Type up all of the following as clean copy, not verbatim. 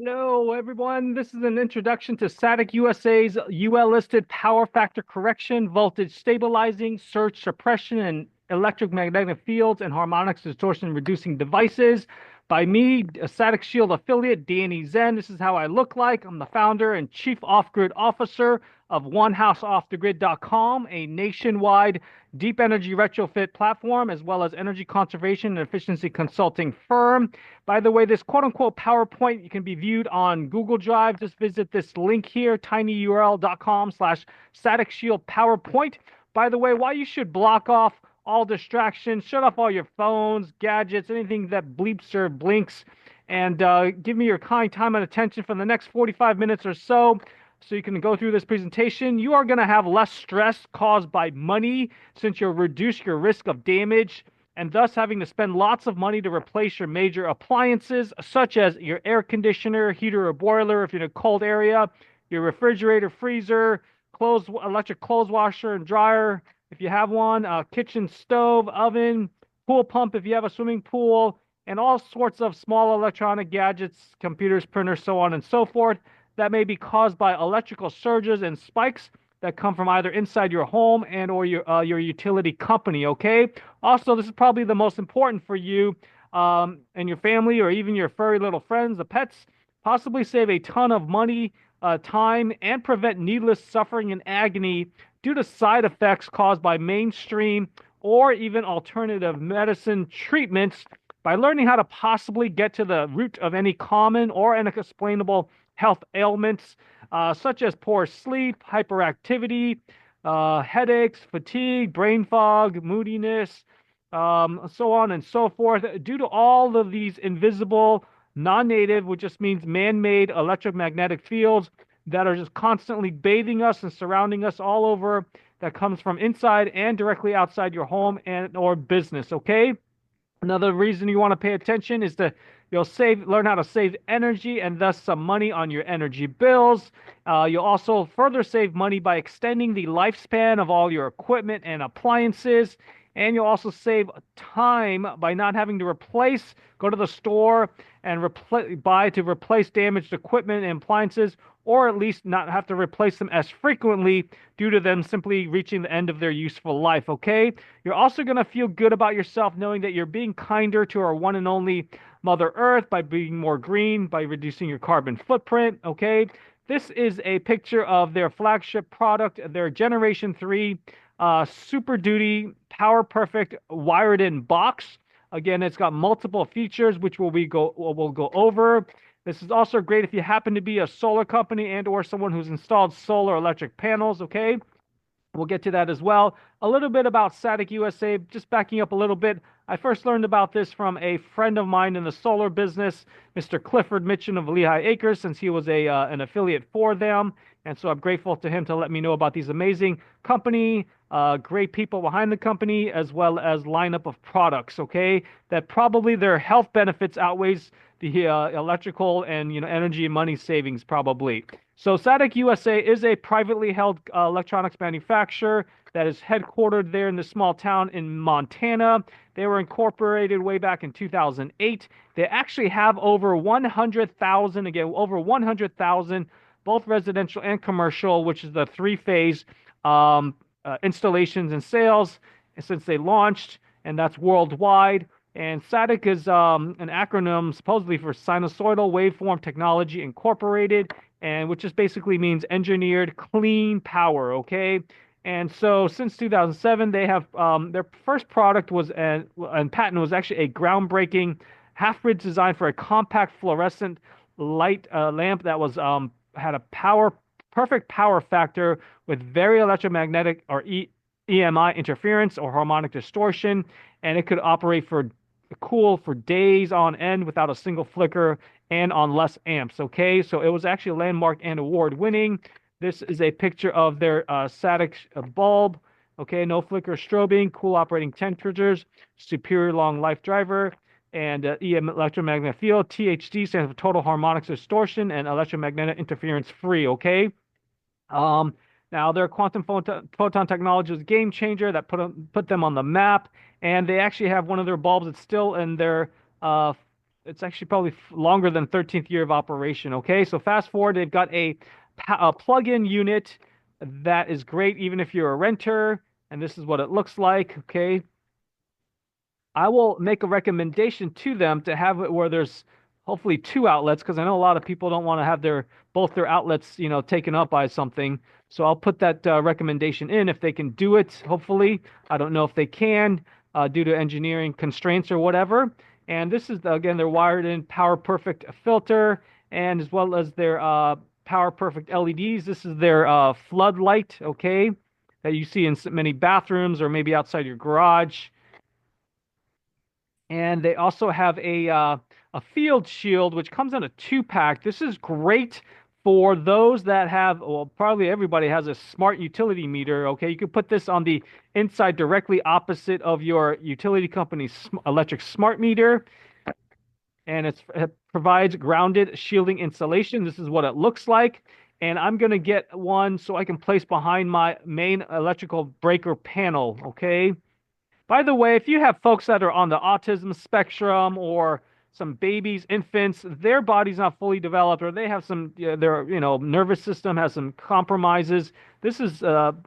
Hello, everyone. This is an introduction to SATIC USA's UL-listed power factor correction, voltage stabilizing, surge suppression, and electromagnetic fields and harmonics distortion reducing devices by me, a SATIC Shield affiliate, Danny Zen. This is how I look like. I'm the founder and chief off-grid officer of OneHouseOffTheGrid.com, a nationwide deep energy retrofit platform, as well as energy conservation and efficiency consulting firm. By the way, this quote unquote PowerPoint can be viewed on Google Drive. Just visit this link here, tinyurl.com/static shield PowerPoint. By the way, why you should block off all distractions, shut off all your phones, gadgets, anything that bleeps or blinks, and give me your kind time and attention for the next 45 minutes or so you can go through this presentation. You are going to have less stress caused by money since you'll reduce your risk of damage and thus having to spend lots of money to replace your major appliances, such as your air conditioner, heater, or boiler if you're in a cold area, your refrigerator, freezer, electric clothes washer and dryer if you have one, kitchen stove, oven, pool pump if you have a swimming pool, and all sorts of small electronic gadgets, computers, printers, so on and so forth, that may be caused by electrical surges and spikes that come from either inside your home and or your utility company, okay? Also, this is probably the most important for you and your family or even your furry little friends, the pets, possibly save a ton of money, time, and prevent needless suffering and agony due to side effects caused by mainstream or even alternative medicine treatments by learning how to possibly get to the root of any common or unexplainable health ailments, such as poor sleep, hyperactivity, headaches, fatigue, brain fog, moodiness, so on and so forth, due to all of these invisible, non-native, which just means man-made electromagnetic fields that are just constantly bathing us and surrounding us all over, that comes from inside and directly outside your home and or business, okay? Another reason you want to pay attention is you'll learn how to save energy and thus some money on your energy bills. You'll also further save money by extending the lifespan of all your equipment and appliances. And you'll also save time by not having to go to the store and buy to replace damaged equipment and appliances, or at least not have to replace them as frequently due to them simply reaching the end of their useful life, okay? You're also going to feel good about yourself knowing that you're being kinder to our one and only Mother Earth by being more green, by reducing your carbon footprint, okay? This is a picture of their flagship product, their Generation 3 Super Duty Power Perfect wired-in box. Again, it's got multiple features, which we'll go over. This is also great if you happen to be a solar company and or someone who's installed solar electric panels, okay? We'll get to that as well. A little bit about SATIC USA, just backing up a little bit. I first learned about this from a friend of mine in the solar business, Mr. Clifford Mitchin of Lehigh Acres, since he was an affiliate for them. And so I'm grateful to him to let me know about these amazing company, great people behind the company, as well as lineup of products, okay? That probably their health benefits outweighs the electrical and energy and money savings probably. So SATIC USA is a privately held electronics manufacturer that is headquartered there in this small town in Montana. They were incorporated way back in 2008. They actually have over 100,000, again, over 100,000, both residential and commercial, which is the three-phase installations and sales since they launched, and that's worldwide. And SATIC is an acronym supposedly for Sinusoidal Waveform Technology Incorporated, and which just basically means engineered clean power, okay? And so since 2007, they have their first product was and patent was actually a groundbreaking half-bridge design for a compact fluorescent light lamp that was had a perfect power factor with very electromagnetic or EMI interference or harmonic distortion, and it could operate for days on end without a single flicker and on less amps, okay? So it was actually landmark and award winning. This is a picture of their SATIC bulb, okay? No flicker strobing, cool operating temperatures, superior long life driver, and EM electromagnetic field. THD stands for total harmonics distortion and electromagnetic interference free, okay? Now their quantum photon technology is a game changer that put them on the map, and they actually have one of their bulbs that's still in their it's actually probably longer than 13th year of operation. Okay, so fast forward, they've got a plug-in unit that is great even if you're a renter, and this is what it looks like. Okay, I will make a recommendation to them to have it where there's hopefully two outlets because I know a lot of people don't want to have both their outlets, taken up by something. So I'll put that recommendation in if they can do it. Hopefully, I don't know if they can due to engineering constraints or whatever. And this is again their wired in Power Perfect filter, and as well as their Power Perfect LEDs. This is their floodlight, okay, that you see in many bathrooms or maybe outside your garage. And they also have a field shield, which comes in a two-pack. This is great for those that have, well, probably everybody has a smart utility meter. Okay, you could put this on the inside directly opposite of your utility company's electric smart meter, and it provides grounded shielding insulation. This is what it looks like. And I'm going to get one so I can place behind my main electrical breaker panel. Okay. By the way, if you have folks that are on the autism spectrum or some babies, infants, their body's not fully developed, or they have their nervous system has some compromises. This is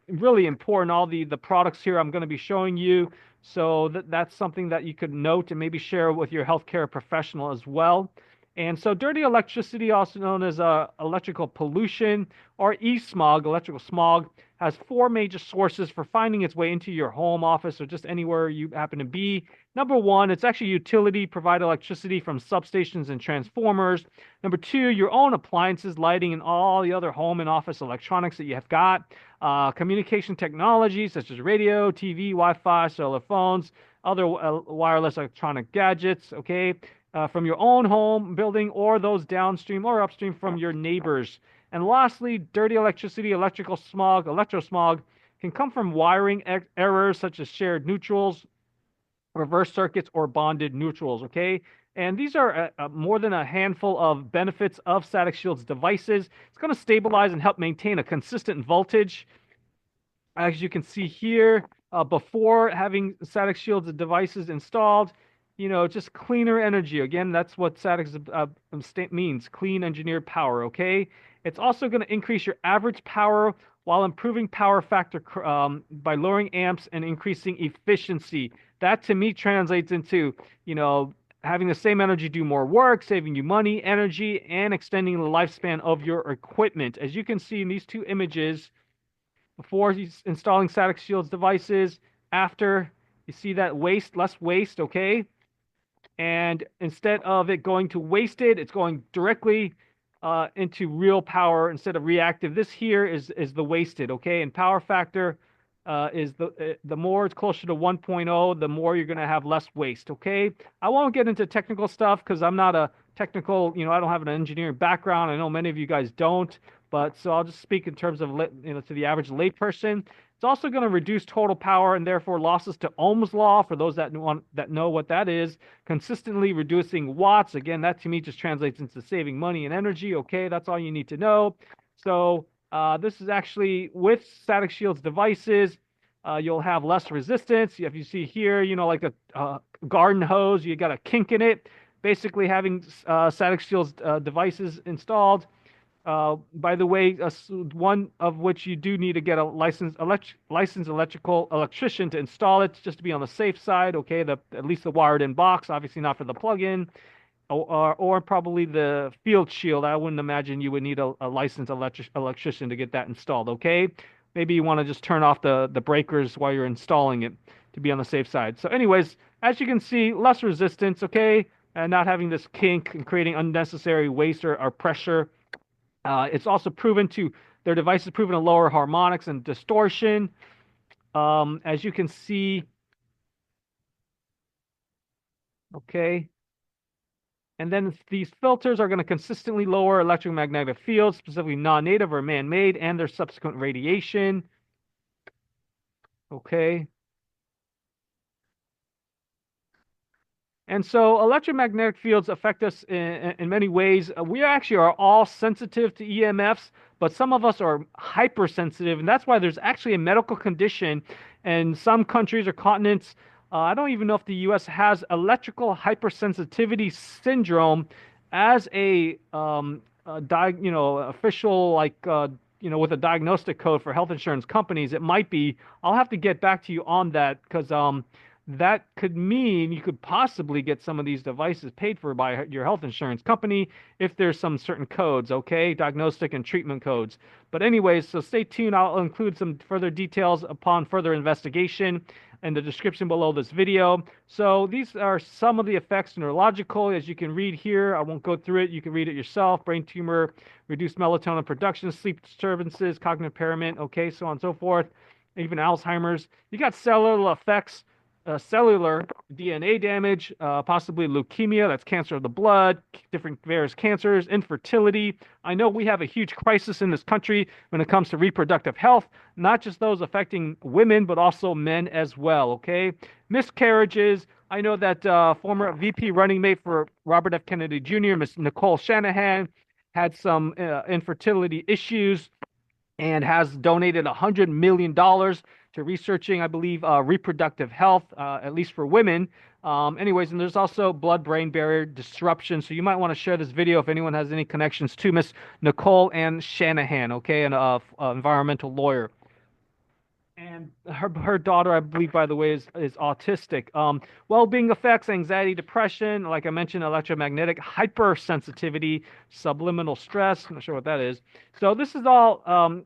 really important. All the products here I'm going to be showing you, so that's something that you could note and maybe share with your healthcare professional as well. And so dirty electricity, also known as electrical pollution or e-smog, electrical smog, has four major sources for finding its way into your home, office, or just anywhere you happen to be. Number one, it's actually utility provide electricity from substations and transformers. Number two, your own appliances, lighting, and all the other home and office electronics that you have got. Communication technologies such as radio, TV, Wi-Fi, cellular phones, other wireless electronic gadgets, okay? From your own home, building, or those downstream or upstream from your neighbors. And lastly, dirty electricity, electrical smog, electrosmog can come from wiring errors such as shared neutrals, reverse circuits, or bonded neutrals, okay? And these are more than a handful of benefits of SATIC Shield's devices. It's going to stabilize and help maintain a consistent voltage. As you can see here, before having SATIC Shield's devices installed, just cleaner energy. Again, that's what SATIC means, clean engineered power, okay? It's also going to increase your average power while improving power factor by lowering amps and increasing efficiency. That to me translates into, having the same energy do more work, saving you money, energy, and extending the lifespan of your equipment. As you can see in these two images, before installing SATIC Shield's devices, after, you see that less waste, okay? And instead of it going to wasted, it's going directly into real power instead of reactive. This here is the wasted, okay? And power factor is the more it's closer to 1.0, the more you're going to have less waste, okay? I won't get into technical stuff because I'm not a technical, I don't have an engineering background. I know many of you guys don't, but so I'll just speak in terms of, to the average layperson. It's also going to reduce total power and therefore losses to Ohm's law for those that know what that is. Consistently reducing watts. Again, that to me just translates into saving money and energy. Okay, that's all you need to know. So this is actually with SATIC Shield's devices. You'll have less resistance. If you see here, like a garden hose, you got a kink in it. Basically, having SATIC Shield's devices installed. By the way, one of which you do need to get a licensed electrical electrician to install it, just to be on the safe side. Okay, at least the wired-in box, obviously not for the plug-in, or probably the field shield. I wouldn't imagine you would need a licensed electrician to get that installed. Okay, maybe you want to just turn off the breakers while you're installing it to be on the safe side. So, anyways, as you can see, less resistance. Okay, and not having this kink and creating unnecessary waste or pressure. It's also their device is proven to lower harmonics and distortion. As you can see, okay. And then these filters are going to consistently lower electromagnetic fields, specifically non-native or man-made, and their subsequent radiation. Okay. And so electromagnetic fields affect us in many ways. We actually are all sensitive to EMFs, but some of us are hypersensitive, and that's why there's actually a medical condition in some countries or continents I don't even know if the U.S. has electrical hypersensitivity syndrome as official, like, with a diagnostic code for health insurance companies. It might be. I'll have to get back to you on that, because that could mean you could possibly get some of these devices paid for by your health insurance company if there's some certain codes, okay? Diagnostic and treatment codes. But anyways, so stay tuned. I'll include some further details upon further investigation in the description below this video. So these are some of the effects neurological, as you can read here. I won't go through it. You can read it yourself. Brain tumor, reduced melatonin production, sleep disturbances, cognitive impairment, okay, so on and so forth. Even Alzheimer's. You got cellular effects, cellular DNA damage, possibly leukemia, that's cancer of the blood, different various cancers, infertility. I know we have a huge crisis in this country when it comes to reproductive health, not just those affecting women, but also men as well, okay? Miscarriages. I know that former VP running mate for Robert F. Kennedy Jr., Miss Nicole Shanahan, had some infertility issues and has donated $100 million to researching, I believe, reproductive health, at least for women. Anyways, and there's also blood-brain barrier disruption. So you might want to share this video if anyone has any connections to Miss Nicole Ann Shanahan, okay, an environmental lawyer. And her daughter, I believe, by the way, is autistic. Well-being effects, anxiety, depression, like I mentioned, electromagnetic hypersensitivity, subliminal stress. I'm not sure what that is. So this is all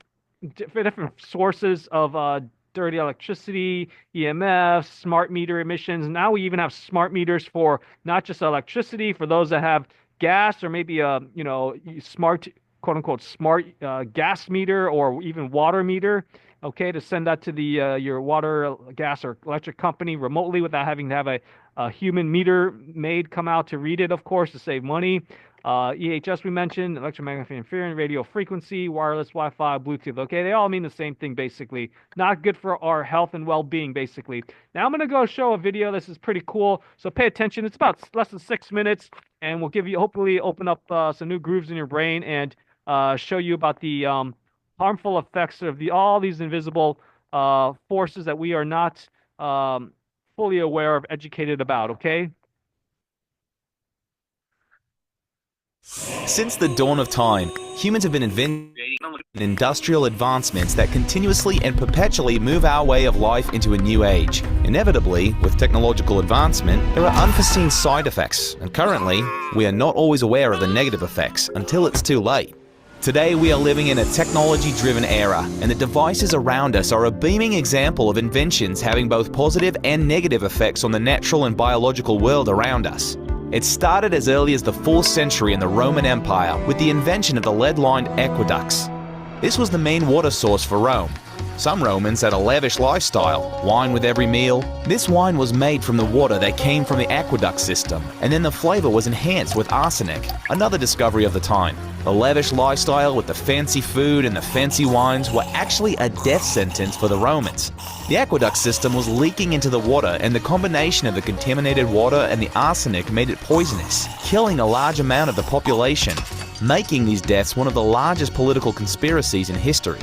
different sources of dirty electricity, EMFs, smart meter emissions. Now we even have smart meters for not just electricity, for those that have gas, or maybe smart, quote unquote, smart gas meter, or even water meter. Okay, to send that to the your water, gas, or electric company remotely without having to have a human meter maid come out to read it, of course, to save money. EHS we mentioned, electromagnetic interference, radio frequency, wireless, Wi-Fi, Bluetooth. Okay, they all mean the same thing, basically. Not good for our health and well-being, basically. Now I'm going to go show a video. This is pretty cool, so pay attention. It's about less than 6 minutes, and we'll give you, hopefully, open up some new grooves in your brain and show you about the harmful effects of all these invisible forces that we are not fully aware of, educated about, okay? Since the dawn of time, humans have been inventing industrial advancements that continuously and perpetually move our way of life into a new age. Inevitably, with technological advancement, there are unforeseen side effects, and currently, we are not always aware of the negative effects until it's too late. Today we are living in a technology-driven era, and the devices around us are a beaming example of inventions having both positive and negative effects on the natural and biological world around us. It started as early as the 4th century in the Roman Empire with the invention of the lead-lined aqueducts. This was the main water source for Rome. Some Romans had a lavish lifestyle, wine with every meal. This wine was made from the water that came from the aqueduct system, and then the flavor was enhanced with arsenic, another discovery of the time. The lavish lifestyle with the fancy food and the fancy wines were actually a death sentence for the Romans. The aqueduct system was leaking into the water, and the combination of the contaminated water and the arsenic made it poisonous, killing a large amount of the population, making these deaths one of the largest political conspiracies in history.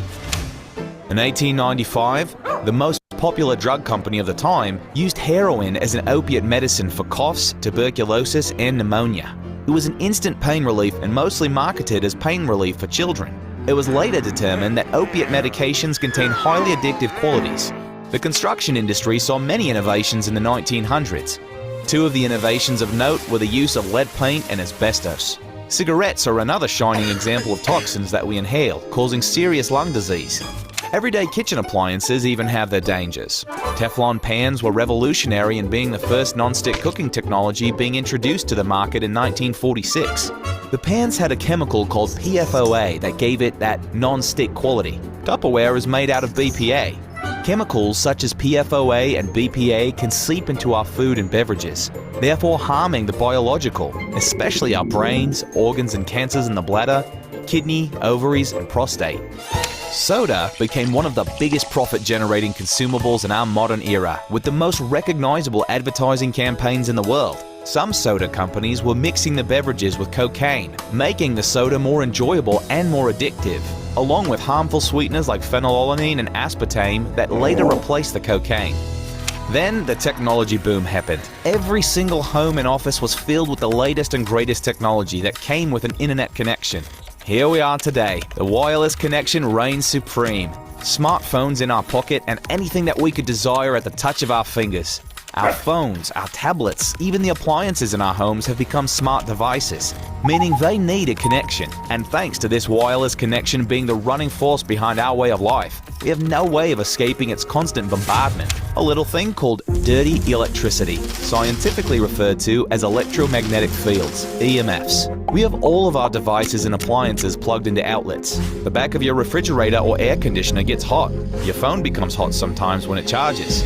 In 1895, the most popular drug company of the time used heroin as an opiate medicine for coughs, tuberculosis, and pneumonia. It was an instant pain relief and mostly marketed as pain relief for children. It was later determined that opiate medications contain highly addictive qualities. The construction industry saw many innovations in the 1900s. Two of the innovations of note were the use of lead paint and asbestos. Cigarettes are another shining example of toxins that we inhale, causing serious lung disease. Everyday kitchen appliances even have their dangers. Teflon pans were revolutionary in being the first non-stick cooking technology being introduced to the market in 1946. The pans had a chemical called PFOA that gave it that non-stick quality. Tupperware is made out of BPA. Chemicals such as PFOA and BPA can seep into our food and beverages, therefore harming the biological, especially our brains, organs and cancers in the bladder, kidney, ovaries and prostate. Soda became one of the biggest profit-generating consumables in our modern era, with the most recognizable advertising campaigns in the world. Some soda companies were mixing the beverages with cocaine, making the soda more enjoyable and more addictive, along with harmful sweeteners like phenylalanine and aspartame that later replaced the cocaine. Then the technology boom happened. Every single home and office was filled with the latest and greatest technology that came with an internet connection. Here we are today. The wireless connection reigns supreme. Smartphones in our pocket and anything that we could desire at the touch of our fingers. Our phones, our tablets, even the appliances in our homes have become smart devices, meaning they need a connection. And thanks to this wireless connection being the running force behind our way of life, we have no way of escaping its constant bombardment. A little thing called dirty electricity, scientifically referred to as electromagnetic fields, EMFs. We have all of our devices and appliances plugged into outlets. The back of your refrigerator or air conditioner gets hot. Your phone becomes hot sometimes when it charges.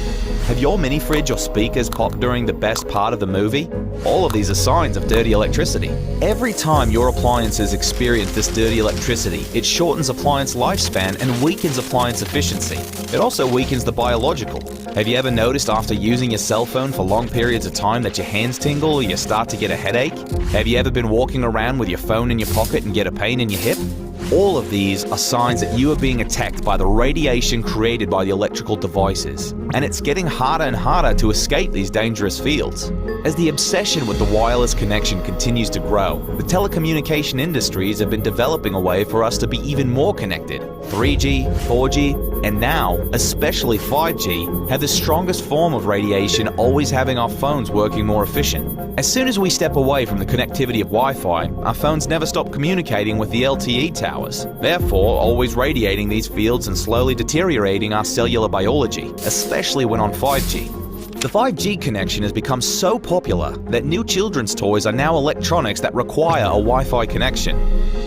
Have your mini fridge or speakers popped during the best part of the movie? All of these are signs of dirty electricity. Every time your appliances experience this dirty electricity, it shortens appliance lifespan and weakens appliance efficiency. It also weakens the biological. Have you ever noticed after using your cell phone for long periods of time that your hands tingle or you start to get a headache? Have you ever been walking around with your phone in your pocket and get a pain in your hip? All of these are signs that you are being attacked by the radiation created by the electrical devices, and it's getting harder and harder to escape these dangerous fields. As the obsession with the wireless connection continues to grow, the telecommunication industries have been developing a way for us to be even more connected. 3G, 4G, and now, especially 5G, have the strongest form of radiation, always having our phones working more efficient. As soon as we step away from the connectivity of Wi-Fi, our phones never stop communicating with the LTE towers, therefore always radiating these fields and slowly deteriorating our cellular biology, especially when on 5G. The 5G connection has become so popular that new children's toys are now electronics that require a Wi-Fi connection.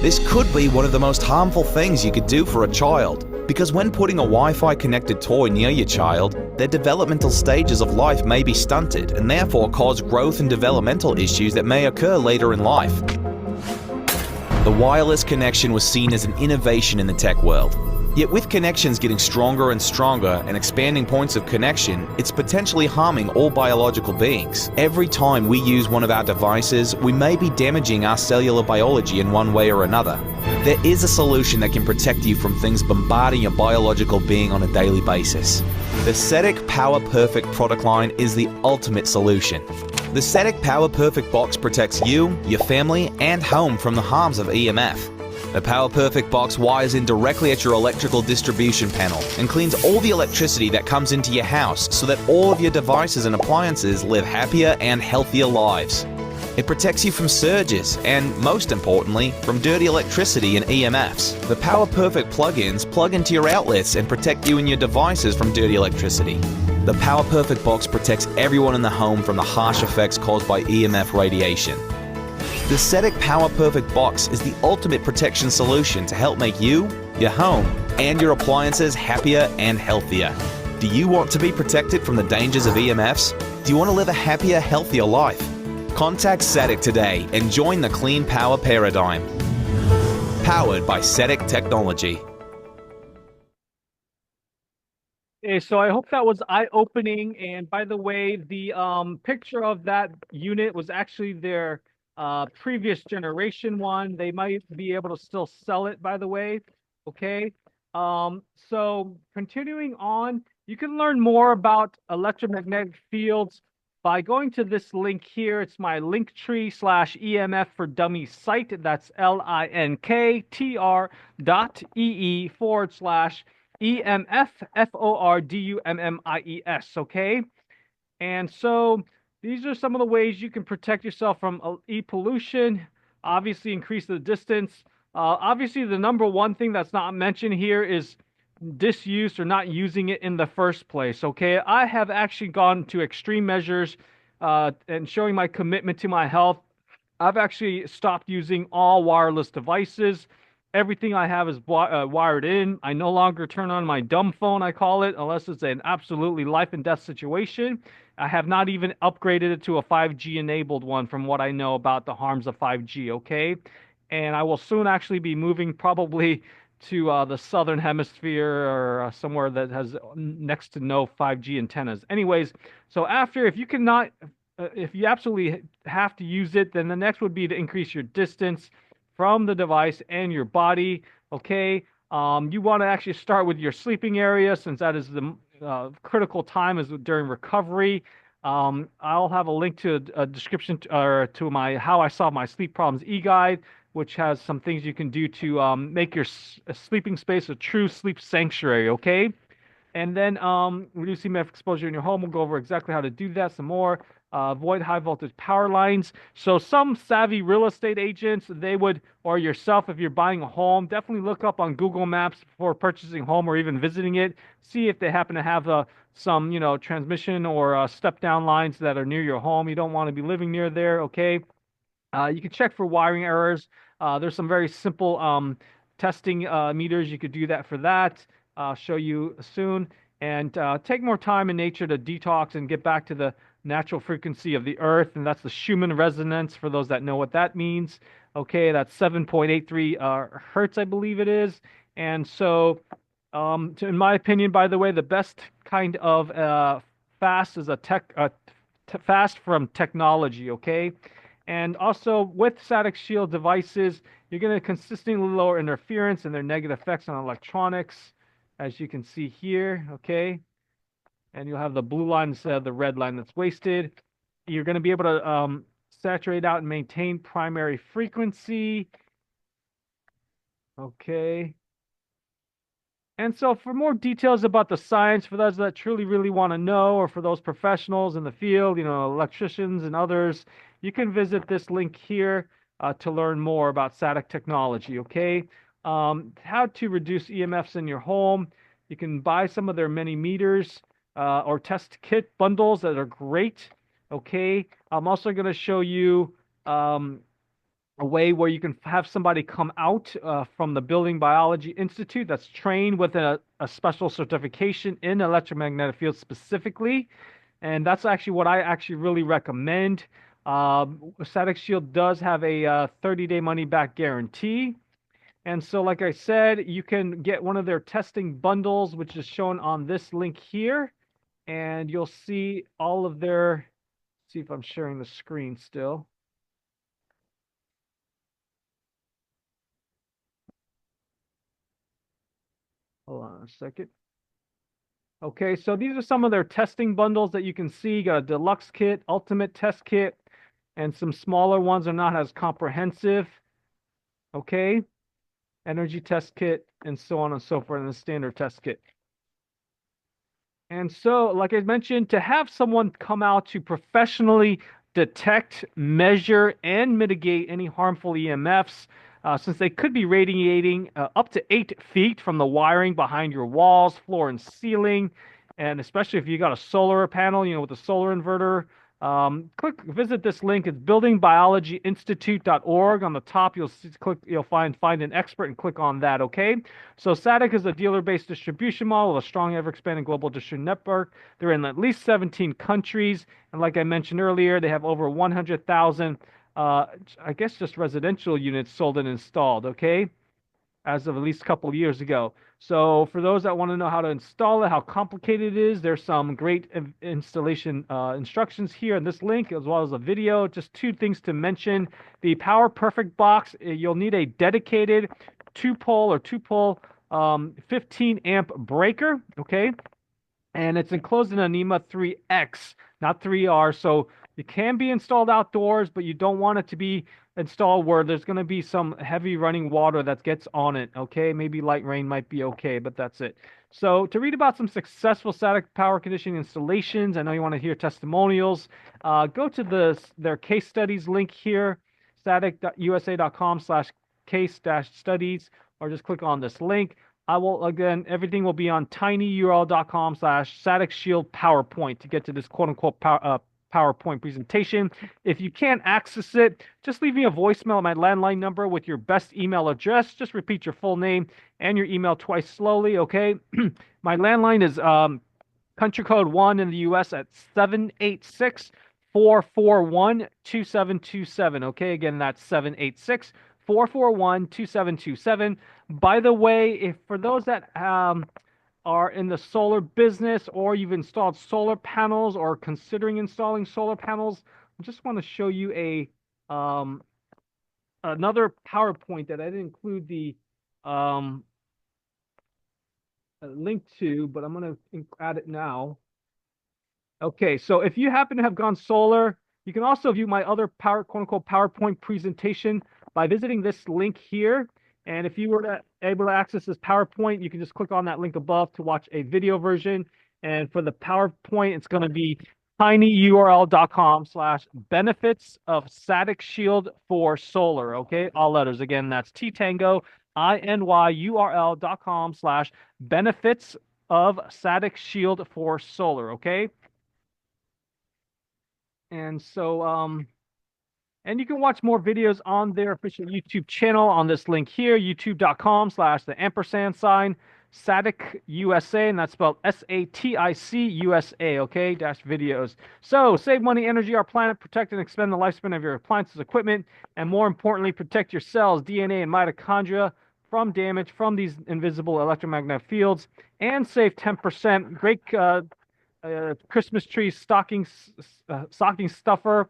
This could be one of the most harmful things you could do for a child, because when putting a Wi-Fi connected toy near your child, their developmental stages of life may be stunted and therefore cause growth and developmental issues that may occur later in life. The wireless connection was seen as an innovation in the tech world. Yet with connections getting stronger and stronger and expanding points of connection, it's potentially harming all biological beings. Every time we use one of our devices, we may be damaging our cellular biology in one way or another. There is a solution that can protect you from things bombarding your biological being on a daily basis. The SATIC Power Perfect product line is the ultimate solution. The SATIC Power Perfect box protects you, your family, and home from the harms of EMF. The Power Perfect box wires in directly at your electrical distribution panel and cleans all the electricity that comes into your house so that all of your devices and appliances live happier and healthier lives. It protects you from surges and, most importantly, from dirty electricity and EMFs. The Power Perfect plugins plug into your outlets and protect you and your devices from dirty electricity. The Power Perfect box protects everyone in the home from the harsh effects caused by EMF radiation. The SATIC Power Perfect box is the ultimate protection solution to help make you, your home, and your appliances happier and healthier. Do you want to be protected from the dangers of EMFs? Do you want to live a happier, healthier life? Contact SATIC today and join the clean power paradigm. Powered by SATIC Technology. Okay, so I hope that was eye-opening. And by the way, the picture of that unit was actually their previous generation one. They might be able to still sell it, by the way. Okay. So continuing on, you can learn more about electromagnetic fields by going to this link here. It's my Linktree/EMF for Dummies site. That's linktr.ee/EMF FORDUMMIES. And so these are some of the ways you can protect yourself from e-pollution. Obviously, increase the distance. Obviously, the number one thing that's not mentioned here is disuse or not using it in the first place. Okay, I have actually gone to extreme measures and showing my commitment to my health. I've actually stopped using all wireless devices. Everything I have is wired in. I no longer turn on my dumb phone, I call it, unless it's an absolutely life and death situation. I have not even upgraded it to a 5G enabled one from what I know about the harms of 5G, okay? And I will soon actually be moving probably to the southern hemisphere or somewhere that has next to no 5G antennas. Anyways, so after, if you cannot, if you absolutely have to use it, then the next would be to increase your distance from the device and your body, okay? You want to actually start with your sleeping area, since that is the critical time is during recovery. I'll have a link to a description or to my How I Solve My Sleep Problems e-guide, which has some things you can do to make your sleeping space a true sleep sanctuary. Okay. And then reduce EMF exposure in your home. We'll go over exactly how to do that some more. Avoid high voltage power lines. So some savvy real estate agents, they would, or yourself, if you're buying a home, definitely look up on Google Maps before purchasing a home or even visiting it. See if they happen to have some, transmission or step down lines that are near your home. You don't want to be living near there, okay? You can check for wiring errors. There's some very simple testing meters. You could do that for that. I'll show you soon. And take more time in nature to detox and get back to the natural frequency of the earth. And that's the Schumann resonance for those that know what that means. Okay, that's 7.83 hertz, I believe it is. And so, in my opinion, by the way, the best kind of fast is a fast from technology, okay? And also with SATIC Shield devices, you're going to consistently lower interference and their negative effects on electronics, as you can see here, okay? And you'll have the blue line instead of the red line that's wasted. You're going to be able to saturate out and maintain primary frequency, okay? And so for more details about the science, for those that truly, really want to know, or for those professionals in the field, electricians and others, you can visit this link here to learn more about SATIC technology, okay? How to reduce EMFs in your home. You can buy some of their many meters or test kit bundles that are great, okay? I'm also going to show you a way where you can have somebody come out from the Building Biology Institute that's trained with a special certification in electromagnetic fields specifically. And that's actually what I actually really recommend. SATIC Shield does have a 30-day money-back guarantee. And so, like I said, you can get one of their testing bundles, which is shown on this link here. And you'll see all of their, see if I'm sharing the screen still. Hold on a second. Okay, so these are some of their testing bundles that you can see. You got a deluxe kit, ultimate test kit, and some smaller ones are not as comprehensive. Okay, energy test kit, and so on and so forth, and the standard test kit. And so, like I mentioned, to have someone come out to professionally detect, measure, and mitigate any harmful EMFs, since they could be radiating up to 8 feet from the wiring behind your walls, floor, and ceiling. And especially if you got a solar panel, with a solar inverter, visit this link. It's buildingbiologyinstitute.org. On the top, you'll find an expert and click on that. Okay. So SATIC is a dealer-based distribution model with a strong, ever-expanding global distribution network. They're in at least 17 countries, and like I mentioned earlier, they have over 100,000, I guess, just residential units sold and installed. Okay, as of at least a couple of years ago. So for those that want to know how to install it, how complicated it is, there's some great installation instructions here in this link, as well as a video. Just 2 things to mention. The Power Perfect box, you'll need a dedicated 2-pole 15 amp breaker, okay? And it's enclosed in a NEMA 3X, not 3R. So it can be installed outdoors, but you don't want it to be installed where there's going to be some heavy running water that gets on it, okay? Maybe light rain might be okay, but that's it. So to read about some successful static power conditioning installations, I know you want to hear testimonials, go to their case studies link here, saticiusa.com/case-studies, or just click on this link. Everything will be on tinyurl.com/SATIC Shield PowerPoint to get to this quote-unquote PowerPoint presentation. If you can't access it, just leave me a voicemail at my landline number with your best email address. Just repeat your full name and your email twice slowly, okay? My landline is country code 1 in the US at 786-441-2727, okay? Again, that's 786-441-2727. By the way, for those that are in the solar business, or you've installed solar panels or considering installing solar panels, I just want to show you another PowerPoint that I didn't include the link to, but I'm going to add it now. Okay, so if you happen to have gone solar, you can also view my other quote unquote PowerPoint presentation by visiting this link here. And if you were able to access this PowerPoint, you can just click on that link above to watch a video version. And for the PowerPoint, it's going to be tinyurl.com/benefits of SATIC Shield for solar. Okay, all letters. Again, that's T Tango, INYURL.com/benefits of SATIC Shield for solar. Okay. And so, and you can watch more videos on their official YouTube channel on this link here, youtube.com/the SATIC USA, and that's spelled SATIC USA, okay, -videos. So save money, energy, our planet, protect and extend the lifespan of your appliances, equipment, and more importantly, protect your cells, DNA, and mitochondria from damage from these invisible electromagnetic fields, and save 10%. Great Christmas tree stocking stuffer.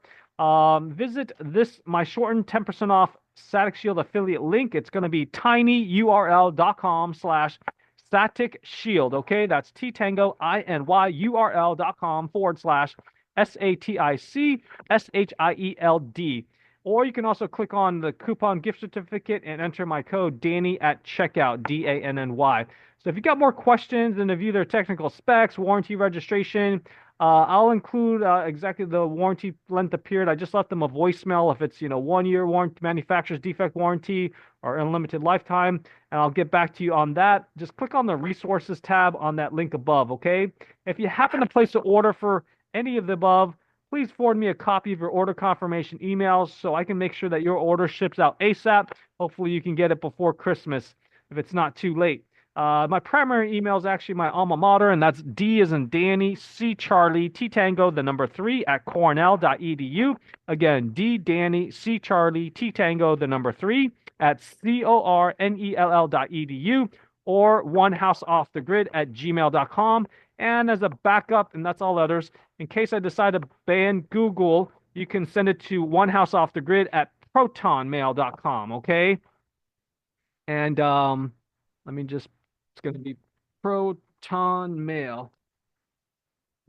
Visit this my shortened 10% off SATIC Shield affiliate link. It's going to be tinyurl.com/SATIC Shield. Okay, that's T Tango INYURL.com/SATIC SHIELD. Or you can also click on the coupon gift certificate and enter my code Danny at checkout, DANNY. So if you got more questions and to view their technical specs, warranty registration, I'll include exactly the warranty length of period. I just left them a voicemail if it's 1 year warranty, manufacturer's defect warranty, or unlimited lifetime, and I'll get back to you on that. Just click on the resources tab on that link above, okay? If you happen to place an order for any of the above, please forward me a copy of your order confirmation emails so I can make sure that your order ships out ASAP. Hopefully you can get it before Christmas if it's not too late. My primary email is actually my alma mater, and that's D as in Danny, C Charlie, T Tango, the number 3 at cornell.edu. Again, D Danny, C Charlie, T Tango, the number 3 at cornell.edu, or onehouseoffthegrid@gmail.com. And as a backup, and that's all letters, in case I decide to ban Google, you can send it to onehouseoffthegrid@protonmail.com, okay? And let me just, it's going to be Proton Mail.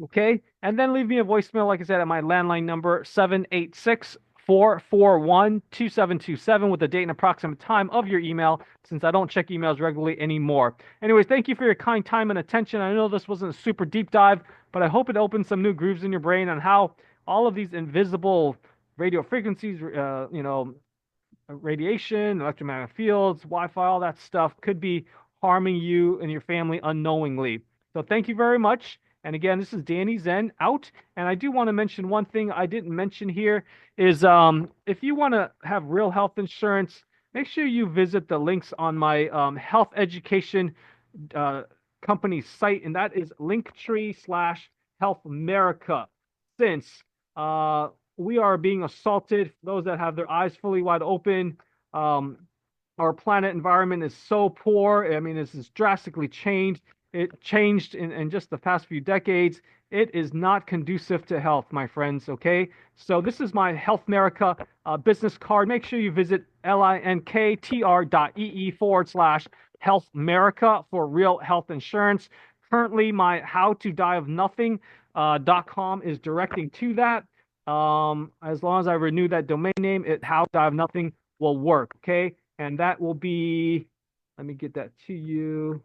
Okay, and then leave me a voicemail, like I said, at my landline number, 786-441-2727, with the date and approximate time of your email, since I don't check emails regularly anymore. Anyways, thank you for your kind time and attention. I know this wasn't a super deep dive, but I hope it opens some new grooves in your brain on how all of these invisible radio frequencies, radiation, electromagnetic fields, Wi-Fi, all that stuff could be harming you and your family unknowingly. So thank you very much. And again, this is Danny Zen out. And I do want to mention one thing I didn't mention here is if you want to have real health insurance, make sure you visit the links on my health education company site, and that is linktree/healthmerica. Since we are being assaulted, those that have their eyes fully wide open, our planet environment is so poor. I mean, this has drastically changed. It changed in just the past few decades. It is not conducive to health, my friends, okay? So this is my Health America business card. Make sure you visit linktr.ee/Health America for real health insurance. Currently, my howtodieofnothing.com is directing to that. As long as I renew that domain name, howtodieofnothing will work, okay? And that will be, let me get that to you.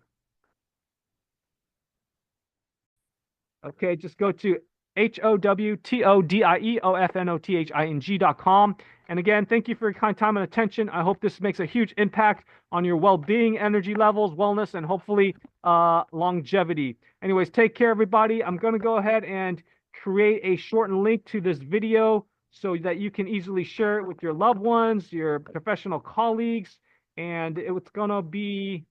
Okay, just go to howtodieofnothing.com. And again, thank you for your kind time and attention. I hope this makes a huge impact on your well-being, energy levels, wellness, and hopefully longevity. Anyways, take care, everybody. I'm going to go ahead and create a shortened link to this video so that you can easily share it with your loved ones, your professional colleagues, and it's going to be,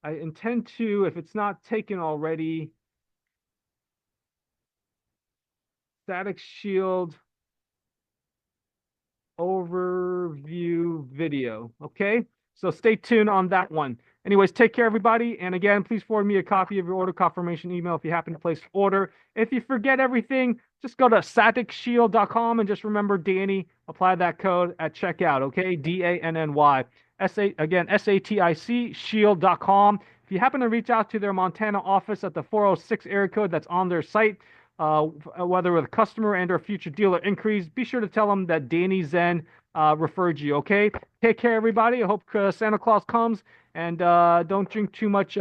I intend to, if it's not taken already, SATIC Shield overview video, okay? So stay tuned on that one. Anyways, take care, everybody. And again, please forward me a copy of your order confirmation email if you happen to place an order. If you forget everything, just go to saticshield.com and just remember Danny. Apply that code at checkout, okay? DANNY. Again, SATIC shield.com. If If you happen to reach out to their Montana office at the 406 area code that's on their site, whether with a customer and or future dealer inquiries, be sure to tell them that Danny Zen referred you, okay? Take care, everybody. I hope Santa Claus comes, and don't drink too much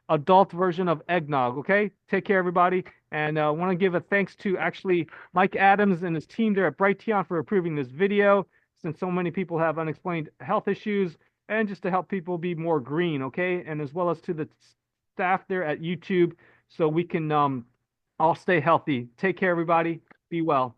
adult version of eggnog, okay? Take care, everybody. And I want to give a thanks to actually Mike Adams and his team there at Brighteon for approving this video, since so many people have unexplained health issues, and just to help people be more green, okay? And as well as to the staff there at YouTube, so we can all stay healthy. Take care, everybody. Be well.